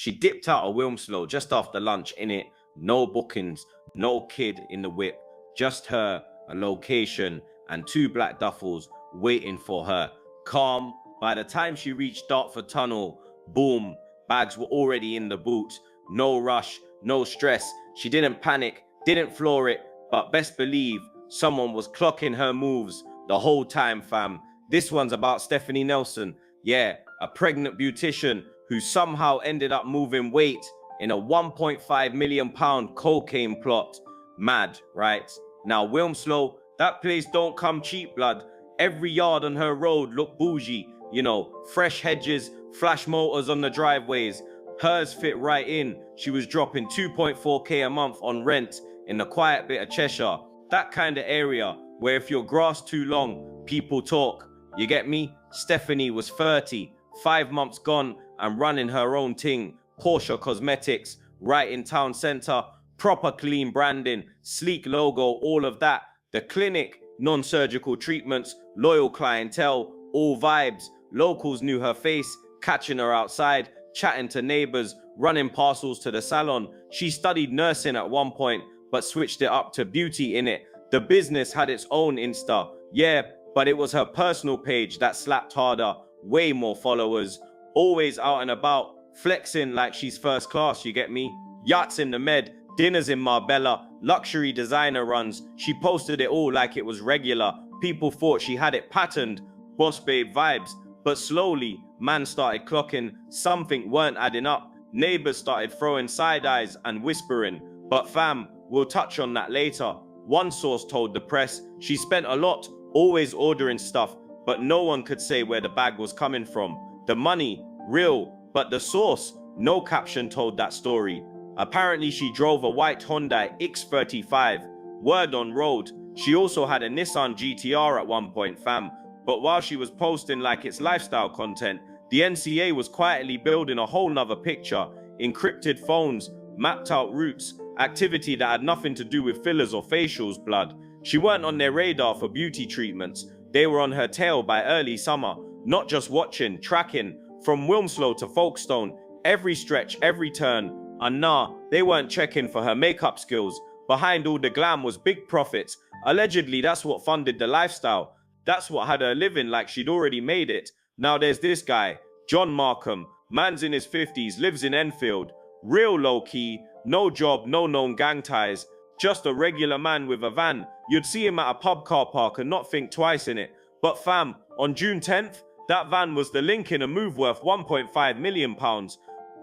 She dipped out of Wilmslow just after lunch, innit? No bookings, no kid in the whip, just her, a location, and two black duffels waiting for her. Calm. By the time she reached Dartford Tunnel, boom, bags were already in the boot. No rush, no stress. She didn't panic, didn't floor it, but best believe someone was clocking her moves the whole time, fam. This one's about Stephanie Nelson. Yeah, a pregnant beautician who somehow ended up moving weight in a £1.5 million cocaine plot. Mad, right? Now, Wilmslow, that place don't come cheap, blood. Every yard on her road looked bougie. You know, fresh hedges, flash motors on the driveways. Hers fit right in. She was dropping 2.4k a month on rent in the quiet bit of Cheshire. That kind of area where if your grass too long, people talk. You get me? Stephanie was 30, 5 months gone and running her own thing. Porsche Cosmetics, right in town center, proper clean branding, sleek logo, all of that. The clinic, non-surgical treatments, loyal clientele, all vibes. Locals knew her face, catching her outside, chatting to neighbors, running parcels to the salon. She studied nursing at one point, but switched it up to beauty in it. The business had its own Insta, yeah, but it was her personal page that slapped harder, way more followers, always out and about, flexing like she's first class, you get me? Yachts in the Med, dinners in Marbella, luxury designer runs. She posted it all like it was regular. People thought she had it patterned, boss babe vibes. But slowly, man started clocking something weren't adding up. Neighbors started throwing side eyes and whispering. But fam, we'll touch on that later. One source told the press she spent a lot, always ordering stuff, but no one could say where the bag was coming from. The money, real, but the source, no caption told that story. Apparently she drove a white Hyundai X35. Word on road, she also had a Nissan GTR at one point, fam. But while she was posting like it's lifestyle content, the NCA was quietly building a whole nother picture. Encrypted phones, mapped out routes, activity that had nothing to do with fillers or facials, blood. She weren't on their radar for beauty treatments. They were on her tail by early summer, not just watching, tracking, from Wilmslow to Folkestone, every stretch, every turn. And nah, they weren't checking for her makeup skills. Behind all the glam was big profits. Allegedly, that's what funded the lifestyle. That's what had her living like she'd already made it. Now there's this guy, John Markham. Man's in his 50s, lives in Enfield. Real low-key, no job, no known gang ties. Just a regular man with a van. You'd see him at a pub car park and not think twice in it. But fam, on June 10th, that van was the link in a move worth £1.5 million.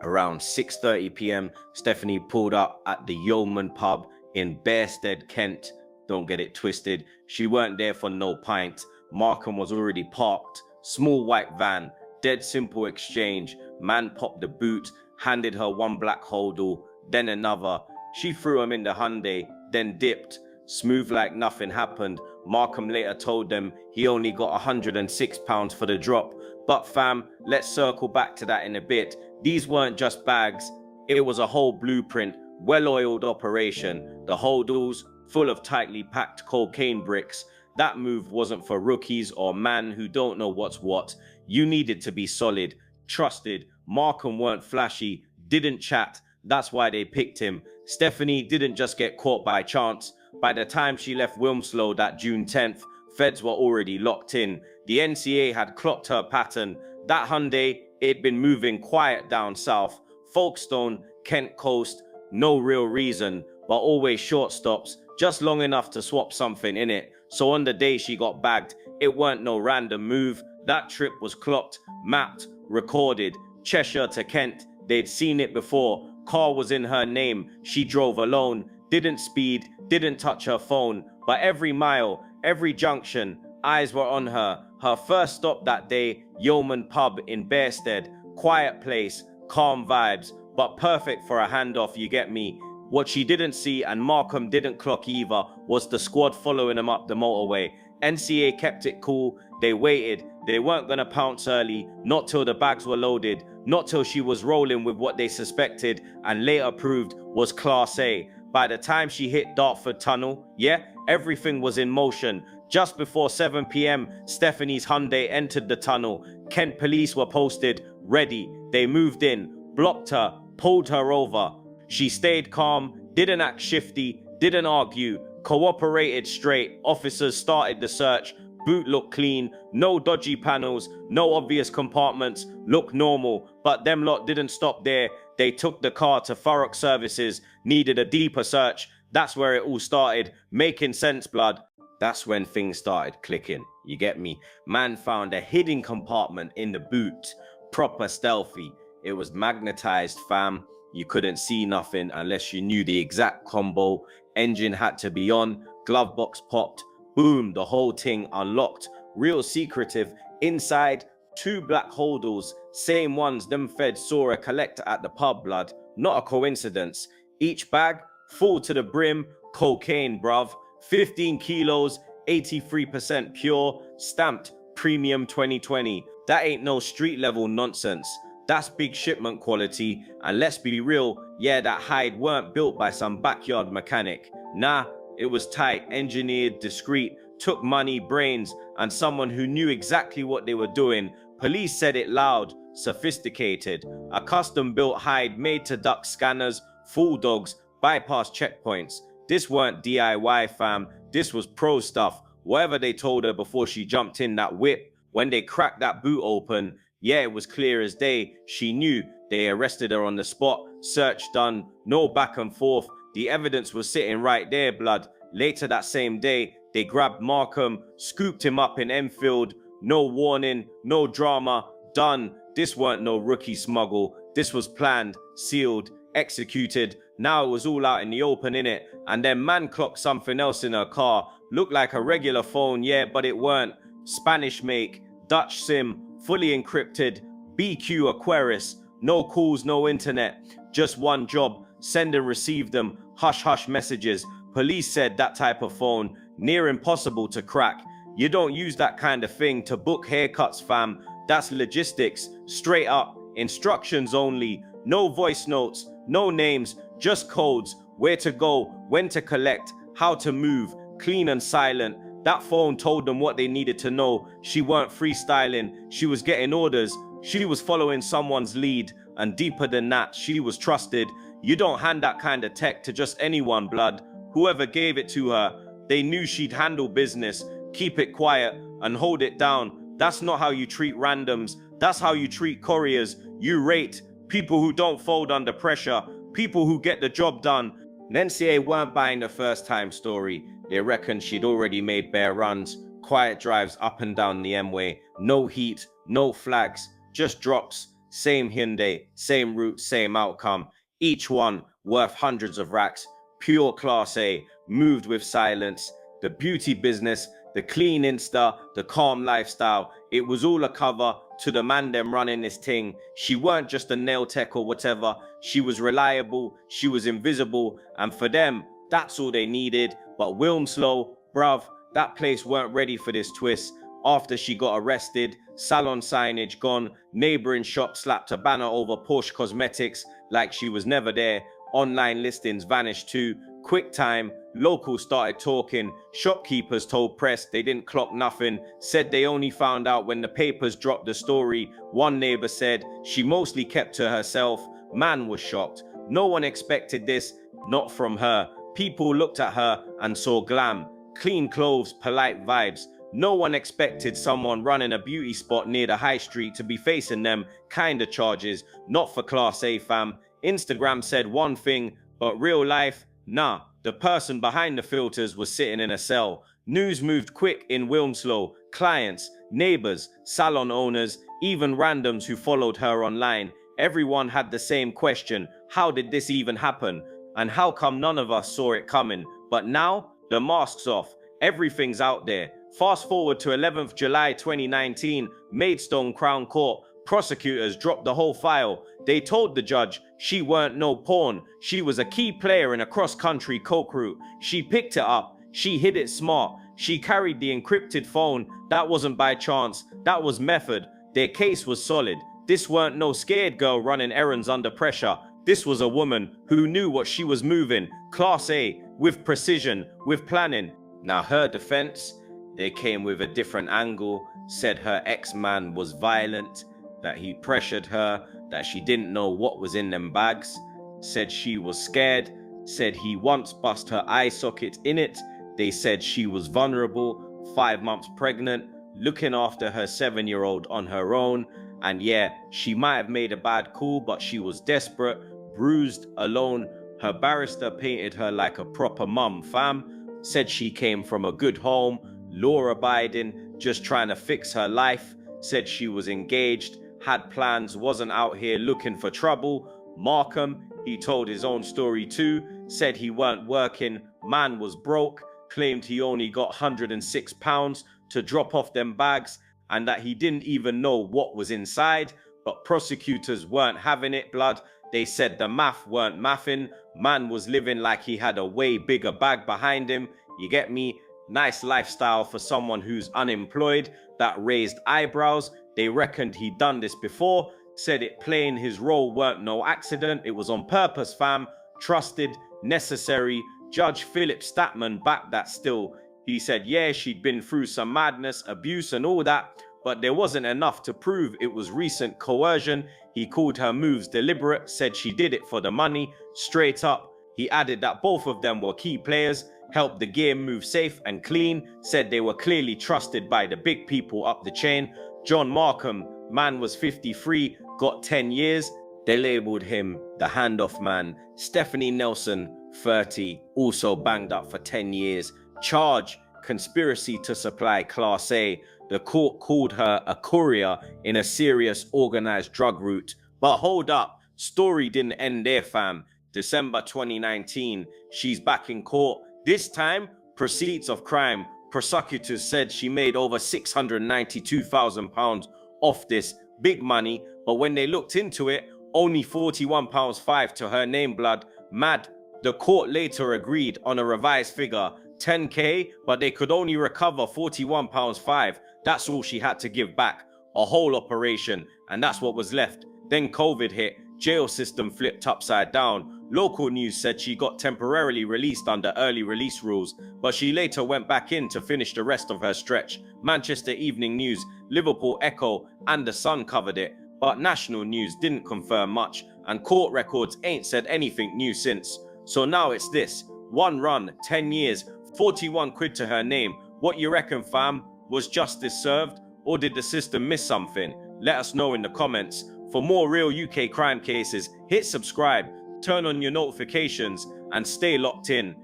Around 6:30 p.m, Stephanie pulled up at the Yeoman pub in Bearsted, Kent. Don't get it twisted, she weren't there for no pint. Markham was already parked. Small white van, dead simple exchange. Man popped the boot, handed her one black hodl, then another. She threw him in the Hyundai, then dipped. Smooth like nothing happened. Markham later told them he only got £106 for the drop. But fam, let's circle back to that in a bit. These weren't just bags, it was a whole blueprint, well-oiled operation. The hodls, full of tightly packed cocaine bricks. That move wasn't for rookies or man who don't know what's what. You needed to be solid, trusted. Markham weren't flashy, didn't chat. That's why they picked him. Stephanie didn't just get caught by chance. By the time she left Wilmslow that June 10th, feds were already locked in. The NCA had clocked her pattern. That Hyundai, it'd been moving quiet down south. Folkestone, Kent coast, no real reason, but always short stops, just long enough to swap something in it. So on the day she got bagged, it weren't no random move. That trip was clocked, mapped, recorded. Cheshire to Kent, they'd seen it before. Car was in her name, she drove alone, didn't speed, didn't touch her phone. But every mile, every junction, eyes were on her. Her first stop that day, Yeoman pub in Bearsted. Quiet place, calm vibes, but perfect for a handoff, you get me. What she didn't see, and Markham didn't clock either, was the squad following him up the motorway. NCA kept it cool, they waited. They weren't gonna pounce early, not till the bags were loaded, not till she was rolling with what they suspected and later proved was Class A. By the time she hit Dartford Tunnel, yeah, everything was in motion. Just before 7 p.m, Stephanie's Hyundai entered the tunnel. Kent police were posted, ready. They moved in, blocked her, pulled her over. She stayed calm, didn't act shifty, didn't argue, cooperated straight. Officers started the search. Boot looked clean, no dodgy panels, no obvious compartments, looked normal. But them lot didn't stop there. They took the car to Thurrock Services, needed a deeper search. That's where it all started, making sense, blood. That's when things started clicking, you get me? Man found a hidden compartment in the boot, proper stealthy. It was magnetized, fam. You couldn't see nothing unless you knew the exact combo. Engine had to be on, glove box popped, boom, the whole thing unlocked. Real secretive. Inside, 2 black holdalls, same ones them feds saw a collector at the pub, blood. Not a coincidence. Each bag, full to the brim, cocaine, bruv. 15 kilos, 83% pure, stamped premium 2020. That ain't no street level nonsense. That's big shipment quality. And let's be real, yeah, that hide weren't built by some backyard mechanic. Nah, it was tight, engineered, discreet, took money, brains, and someone who knew exactly what they were doing. Police said it loud, sophisticated. A custom built hide made to duck scanners, fool dogs, bypass checkpoints. This weren't DIY, fam. This was pro stuff. Whatever they told her before she jumped in that whip. When they cracked that boot open, yeah, it was clear as day. She knew. They arrested her on the spot. Search done. No back and forth. The evidence was sitting right there, blood. Later that same day, they grabbed Markham, scooped him up in Enfield. No warning, no drama. Done. This weren't no rookie smuggle. This was planned, sealed, executed. Now it was all out in the open, innit? And then man clocked something else in her car. Looked like a regular phone, yeah, but it weren't. Spanish make, Dutch SIM, fully encrypted, BQ Aquarius. No calls, no internet. Just one job, send and receive them. Hush hush messages. Police said that type of phone, near impossible to crack. You don't use that kind of thing to book haircuts, fam. That's logistics, straight up, instructions only. No voice notes, no names, just codes. Where to go, when to collect, how to move, clean and silent. That phone told them what they needed to know. She weren't freestyling, she was getting orders. She was following someone's lead. And deeper than that, she was trusted. You don't hand that kind of tech to just anyone, blood. Whoever gave it to her, they knew she'd handle business, keep it quiet, and hold it down. That's not how you treat randoms. That's how you treat couriers. You rate people who don't fold under pressure, people who get the job done. NCA weren't buying the first time story. They reckoned she'd already made bare runs, quiet drives up and down the M-way, no heat, no flags, just drops, same Hyundai, same route, same outcome, each one worth hundreds of racks, pure class A, moved with silence. The beauty business, the clean Insta, the calm lifestyle, it was all a cover to the man them running this thing. She weren't just a nail tech or whatever. She was reliable, she was invisible, and for them, that's all they needed. But Wilmslow, bruv, that place weren't ready for this twist. After she got arrested, salon signage gone, neighboring shop slapped a banner over Porsche Cosmetics like she was never there. Online listings vanished too. Quick time, locals started talking. Shopkeepers told press they didn't clock nothing. Said they only found out when the papers dropped the story. One neighbor said she mostly kept to herself. Man was shocked. No one expected this, not from her. People looked at her and saw glam, clean clothes, polite vibes. No one expected someone running a beauty spot near the high street to be facing them kind of charges. Not for Class A, fam. Instagram said one thing, but real life, nah. The person behind the filters was sitting in a cell. News moved quick in Wilmslow. Clients, neighbors, salon owners, even randoms who followed her online. Everyone had the same question. How did this even happen? And how come none of us saw it coming? But now, the mask's off. Everything's out there. Fast forward to 11th July 2019, Maidstone Crown Court. Prosecutors dropped the whole file. They told the judge she weren't no pawn. She was a key player in a cross-country coke route. She picked it up. She hid it smart. She carried the encrypted phone. That wasn't by chance. That was method. Their case was solid. This weren't no scared girl running errands under pressure. This was a woman who knew what she was moving. Class A, with precision, with planning. Now her defense, they came with a different angle. Said her ex-man was violent. that he pressured her, that she didn't know what was in them bags, said she was scared, said he once bust her eye socket in it. They said she was vulnerable, 5 months pregnant, looking after her 7-year-old on her own. And yeah, she might have made a bad call, but she was desperate, bruised, alone. Her barrister painted her like a proper mum, fam. Said she came from a good home, law-abiding, just trying to fix her life. Said she was engaged, had plans, wasn't out here looking for trouble. Markham, he told his own story too. Said he weren't working, man was broke. Claimed he only got £106 to drop off them bags, and that he didn't even know what was inside. But prosecutors weren't having it, blood. They said the math weren't mathing. Man was living like he had a way bigger bag behind him. You get me? Nice lifestyle for someone who's unemployed. That raised eyebrows. They reckoned he'd done this before. Said it plain his role weren't no accident. It was on purpose, fam. Trusted, necessary. Judge Philip Statman backed that still. He said, yeah, she'd been through some madness, abuse and all that, but there wasn't enough to prove it was recent coercion. He called her moves deliberate, said she did it for the money, straight up. He added that both of them were key players, helped the game move safe and clean, said they were clearly trusted by the big people up the chain. John Markham, man was 53, got 10 years. They labeled him the handoff man. Stephanie Nelson, 30, also banged up for 10 years. Charge, conspiracy to supply Class A. The court called her a courier in a serious organized drug route. But hold up, story didn't end there, fam. December 2019, she's back in court. This time, proceeds of crime. Prosecutors said she made over £692,000 off this, big money. But when they looked into it, only £41.5 to her name, blood. Mad. The court later agreed on a revised figure, 10k, but they could only recover £41.5. That's all she had to give back. A whole operation, and that's what was left. Then COVID hit, jail system flipped upside down. Local news said she got temporarily released under early release rules, but she later went back in to finish the rest of her stretch. Manchester Evening News, Liverpool Echo, and The Sun covered it, but national news didn't confirm much, and court records ain't said anything new since. So now it's this, one run, 10 years, 41 quid to her name. What you reckon, fam? Was justice served, or did the system miss something? Let us know in the comments. For more real UK crime cases, hit subscribe, turn on your notifications, and stay locked in.